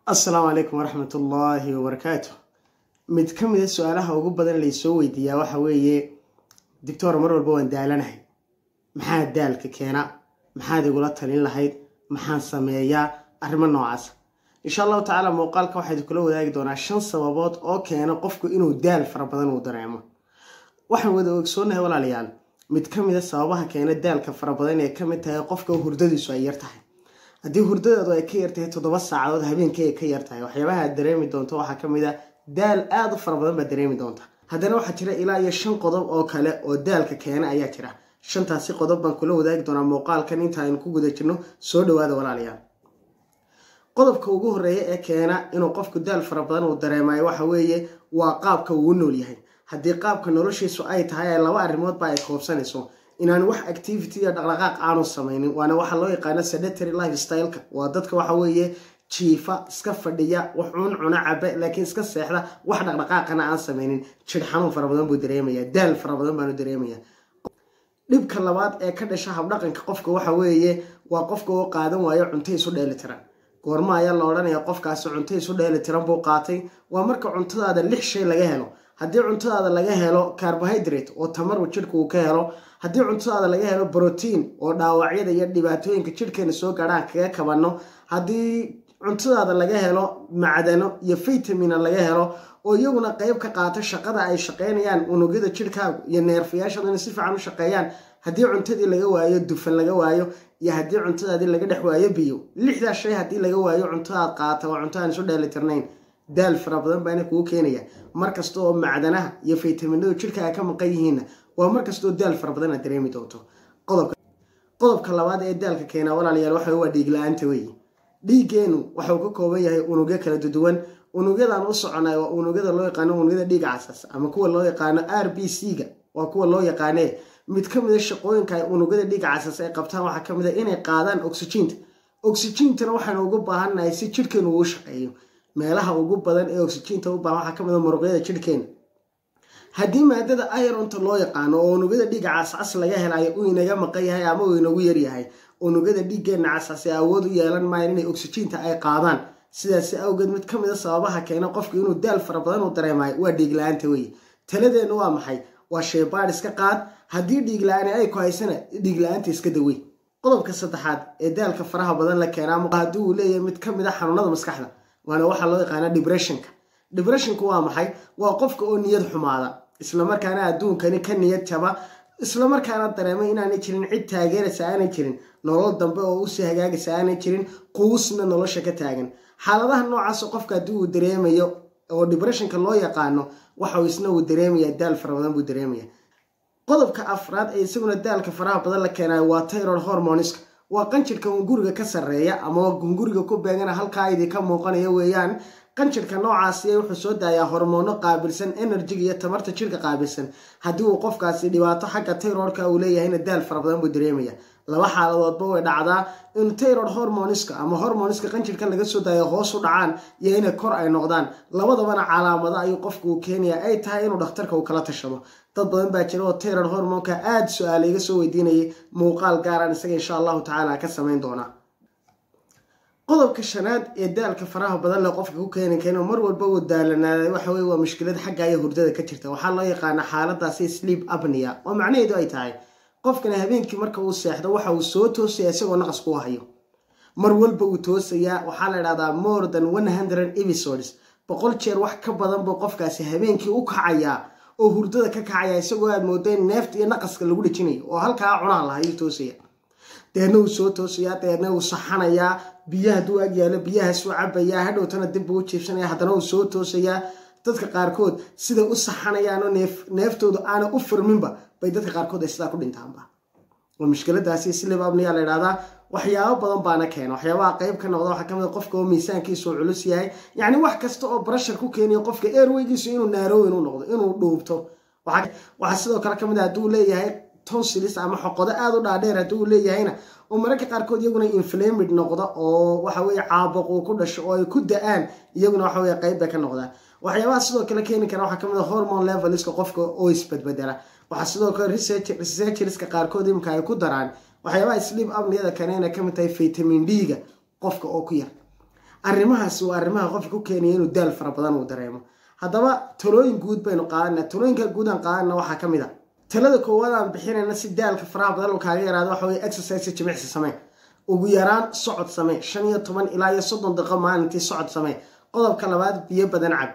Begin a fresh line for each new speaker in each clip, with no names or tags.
السلام عليكم ورحمة الله وبركاته. mid ka mid ah su'aalaha ugu badan la soo weydiiyaa waxa weeye doctor mar walba waan daalanahay maxaa daalka keena maxaad igula talin lahayd maxaan sameeyaa arrimo noocaas insha Allah ta'ala muuqaalka waxaad kula wadaagi doonaa 5 sababood oo keena qofku inuu daal fara badan uu dareemo waxaan wada ogsoonahay walaalayaal mid ka mid ah sababaha keena daalka fara badan ee ka mid tahay qofka hurdadiisu ay yar tahay haddii hurdadaadu ay ka yartahay 7 saacadood habeenkii ay ka yartahay waxyaabaha aad dareemi doonto waxa ka mid ah daal aad u fara badan baad dareemi doonta haddana waxa jira ilaa iyo 5 qodob oo kale oo daalka keena ayaa jira 5taasi qodob baan kula wadaagi doonaa muuqaalkan inta aynu ku guda jirno soo dhawaada walaalayaal qodobka ugu horeeya ee keena inuu qofku daal fara badan uu dareemayo waxa weeye waa qaabka uu nool yahay haddii qaabka noloshiisu ay tahay laba arrimood ba ay koobsanayso inaan wax activity iyo dhaqdhaqaaq aanu sameeynin waana waxa loo yaqaan sedentary lifestyle waa dadka waxa weeye jiifa iska fadhiya wax cuna caba laakiin iska seexda wax dhaqdhaqaaqana aan sameeynin jir xanuun fara badan buu dareemayaa daal fara badan baan dareemayaa dhibka labaad ee ka dhasha hab dhaqanka qofka waxa weeye waa qofka oo qaadan waayo cunto isu dheelitiran goorma ayaa la oranayaa qofkaas cunto isu dheelitiran buu qaatay waa marka cuntadaada 6 shay laga helo haddii cuntadaada laga helo carbohydrate oo tamar uu jirku ka helo haddii cuntadaada laga helo protein oo dhaawacyada iyo dhibaatooyinka jirkeena soo gaaraan kaga kabano haddii cuntadaada laga helo macdano iyo vitamin laga helo oo iyaguna qayb ka qaata shaqada ay shaqeynayaan unugyada jirkaaga iyo neerfayaashadana si fiican u shaqeeyaan haddii cuntadii laga waayo dufan laga waayo iyo haddii cuntadaadii laga dhex waayo biyo 6 shay haddii laga waayo cuntadaad qaata waa cunto aan isu dheelitirnayn daal fara badan baa kugu keenaya markasta oo macdanaha iyo vitaminadu jirkaaga ka maqan yihiin waa markasta oo daal fara badan aad dareemi doonto qodobka labaad ee daalka keena walaalayaal waxa waa dhiig la'aanta weeye dhiigeenu waxa uu ka kooban yahay unugyo kala duwan unugyadan u soconay waa unugyada loo yaqaan unugyada dhiiga casas ama kuwa loo yaqaan RBC-ga waa kuwa loo yaqaan mid ka mid ah shaqooyinka ay unugyada dhiiga casas ay qabtaan waxa ka mid ah inay qaadaan oxygen-tana waxaan ugu baahanahay si jirkeenu uu shaqeeyo meelaha ugu badan ee oxygen-ta u baahan waxa ka mid ah muruqyada jirkeena haddii maadada iron-ta loo yaqaan oo unugyada dhiiga casas laga helayo uu inaga maqan yahay ama uu inagu yar yahay unugyada dhiigeena casas ay awood u yeelan maayeen inay oxygen-ta ay qaadaan sidaas awgeed mid ka mid ah sababaha keena qofku inuu daal fara badan uu dareemayo waa dhiig la'aanta weeye taladeenu waa maxay waa shaybaar iska qaad haddii dhiig la'aan ay ku haysana dhiig la'aanta iska dawey qodobka saddexaad ee daalka faraha badan la keenaa haddii uu leeyahay mid ka mid ah xanuunada maskaxda waana waxa loo yaqaan depressionka waa maxay waa qofka oo niyad xumaada isla markaana adduunkani ka niyad jaba isla markaana dareemay inaanay jirin cid taageeraysa aanay jirin nolol dambe oo u sii hagaagaysa aanay jirin quusna nolosha ka taagan xaaladaha noocaas qofka haddii uu dareemayo oo depressionka loo yaqaano waxa uu isna uu dareemayaa daal fara badan buu dareemayaa qodobka afraad ee isaguna daalka faraha badan la keenayo waa thyroid hormones waa qanjirka guriga ka sareeya ama guriga ku beegana halka ay ka muuqanaya weeyaan qanjirka noocaas ee wuxuu soo daayaa hormoono qaabilsan energy iyo tamarta jirka qaabilsan haddii uu qofkaasi dhibaato xagga thyroidka uu leeyahay daal fara badan buu dareemayaa laba xaaladoodba way dhacdaa in thyroid hormoneska ama hormoneska qanjirka laga soo daayo hoos u dhacaan iyo inay kor ay noqdaan labadabana calaamado ayuu qofku keenaya ay tahay inuu dhakhtarka uu kala tashado dad badan baa jira oo thyroid hormonka aad su'aalo iga soo weydiinayay muuqaal gaar ah isaga insha Allah ta'ala ka sameyn doona qodobka shanaad ee daalka faraha badan la qofka ku keenay mar walba uu daalanaado waxa weeye waa mushkilad xagga ay hurdada ka jirta waxa loo yaqaan xaaladaasi sleep apnea oo macnaheedu ay tahay qofkana habeenkii marka uu seexdo waxa uu soo toosaya isagoo naqas ku hayo mar walba uu toosaya waxa la yiraahdaa more than 100 episodes 100 jeer wax ka badan buu qofkaasi habeenkii u kacaya oo hurdada ka kacaya isagoo aad moodeen neefta iyo naqaska lagu dhijinayo oo halka cunaha la hayo toosaya deedna uu soo toosaya deedna uu saxanaya biyaha duu ag yaalo biyaha soo cabaya hadhowtana dib uu jiifsanaya haddana uu soo toosaya dadka qaarkood sida u saxanayaan oo neeftoodu aan u furminba bay dadka qaarkood ay sidaa ku dhintaanba waa mushkiladaasi sleep apnea la yiraahdaa waxyaabo badan baana keena waxyaabaha qayb ka noqda waxa ka mid ah qofka oo miisaankiisu culus yahay yacni wax kasta oo pressure ku keenayo qofka airwaygiisu inuu narrow inuu noqdo inuu dhuubto waxa sidoo kale ka mid ah hadduu leeyahay tonsils ama xoqodo aad u dhaadheer hadduu leeyahayna oo mararka qaarkood iyaguna inflamed noqda oo waxa weeye caabuq uu ku dhasho oo ay ku da'aan iyaguna waxa weeye qayb ka noqda waxyaabaha sidoo kale keeni kara waxa ka mid ah hormone levelska qofka oo isbedbedela waxa sidoo kale researcherska qaarkood imka ay ku daraan waxyaabaha sleep apnea-da kanayna ka mid tahay vitamin D-ga qofka oo ku yar arrimahaas waa arrimaha qofka ku keenaya inuu daal fara badan uu dareemo haddaba talooyin guud baynu qaadanaa talooyinka guud aan qaadanna waxaa ka mid ah talada koowaad aan bixinayna si daalka faraha badan uu kaaga yaraado waxa weeye exercise jimicsi samee ugu yaraan socod samee 15 ilaa 30 daqiiqo maalintii socod samee qodobka labaad biyo badan cab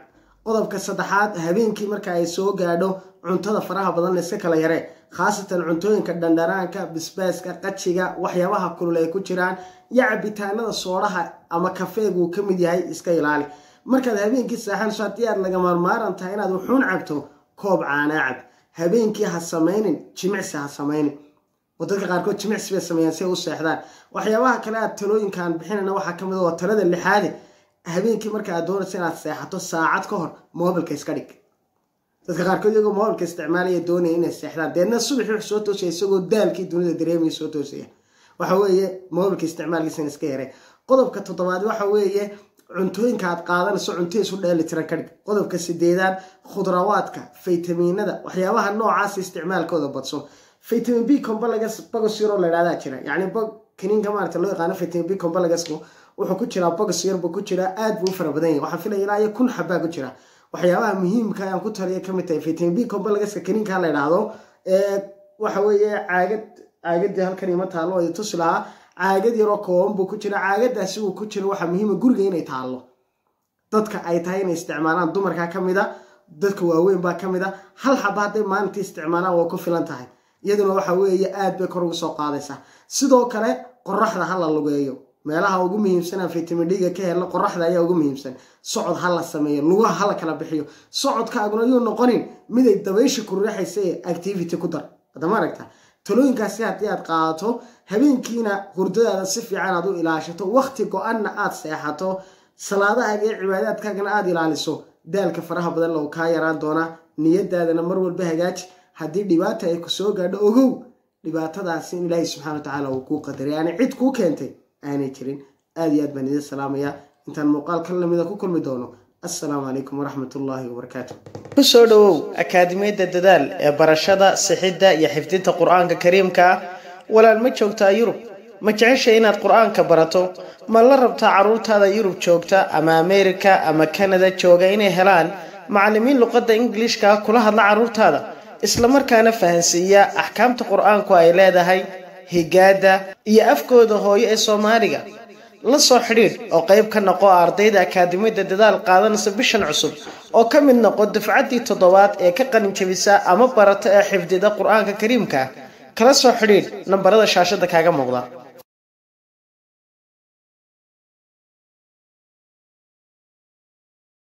qodobka saddexaad habeenkii marka ay soo gaadho cuntada faraha badan iska kala yaree khaasatan cuntooyinka dhandhanaanka bisbaaska qajiga waxyaabaha kulul ay ku jiraan iyo cabitaanada sooraha ama kafeegu ka mid yahay iska ilaali markaad habeenkii saaxan haddii aad laga maarmaaran tahay inaad wuxuun cabto koob caana cab habeenkii ha samaynin jimicsi ha samaynin wadadka qaarkood jimicsi bay sameeyaan si ay u seexdaan waxyaabaha kale aad talooyinkaan bixinayna waxaa ka mid ah talada lixaad habeenkii marka aad doonayso inaad seexato saacad ka hor moobilka iska dhig dadka qaarkood iyagoo moobilka isticmaalaya doonaya inay seexdaan deedna subaxii wax soo toosaya isagoo daalkii dunida dareemaya soo toosaya waxa weeye moobilka isticmaalkiisa iska yaree qodobka toddobaad waxa weeye cuntooyinka aad qaadanayso cunto isu dheelitiran ka dhig qodobka sideedaad khudrawaadka faytamiinada waxyaabaha noocaas isticmaalkooda badso vitamin B complex box yar oo la yiraahdo jira yani kaniinka maarta loo yaqaan vitamin B complex wuxuu ku jiraa box yar buu ku jiraa aad buu fara badan yahay waxa filayaa ilaa 1000 xabba ku jira waxyaabaha muhiimka ah aan ku taliyo kamid tahay vitamin B complex kaniinka la yiraahdo waxa weeye caagad halkan ima taalo oo tuslaa caagad yar oo kooban buu ku jira caagadaasi uu ku jiro waxa muhiim ah guriga inay taalo dadka ay tahay inay isticmaalaan dumarka kamida dadka waaweyn baa kamida hal xabba haday maalintii isticmaalaan waa ku filan tahay iyaduna waxa weeye aad bay kor ugu soo qaadaysaa sidoo kale qorraxda hal la lugeeyo meelaha ugu muhiimsan vitamin D ka helo qorraxda ayaa ugu muhiimsan socod hal la sameeyo lugaha hal kala bixiyo socodka aguna iyo noqonin mid ay dabaysha ku riixaysa activity ku dar hadama aragtaa talooyinkaasi haddii aad qaadato habeenkiina hurdadaada si fiican aad u ilaashato waqti go'aanna aad seexato salaadaha iyo cibaadaadkaagana aad ilaaliso daalka faraha badan loo ka yaraan doona niyadaadana mar walba hagaaji haddii dhibaato ay ku soo gaadho ogow dhibaatadaasi in Ilaahay subhanahu wa ta'ala uu ku qadaray yani cid ku keentay aanay jirin aad iyo aad baan idin salaamaya intaan muuqaal kala lamida ku kulmi doono السلام عليكم ورحمة الله وبركاته.
كسودو أكاديمية الددال برشادة سحدة يحفظين القرآن الكريم ولا المتشوكتا يوروب ما تعيش هنا القرآن كبرته ما لربط عروض هذا يوروب تشوكتا أما أمريكا أما كندا تشوكين هلان معلمين لغة إنجليش كلها العروض هذا إسلامر كان فهنسية أحكام القرآن كويلادة هاي هجادة يأفكو هوي الصومالية la soo xiriir oo qayb ka noqo ardayda akaadimiyada dadaal qaadanaysa bishan cusub oo ka mid noqo dafcadii 7aad ee ka qalin jabisa ama barata xifdida quraanka kariimka kala soo xiriir nambarada shaashada kaaga muuqda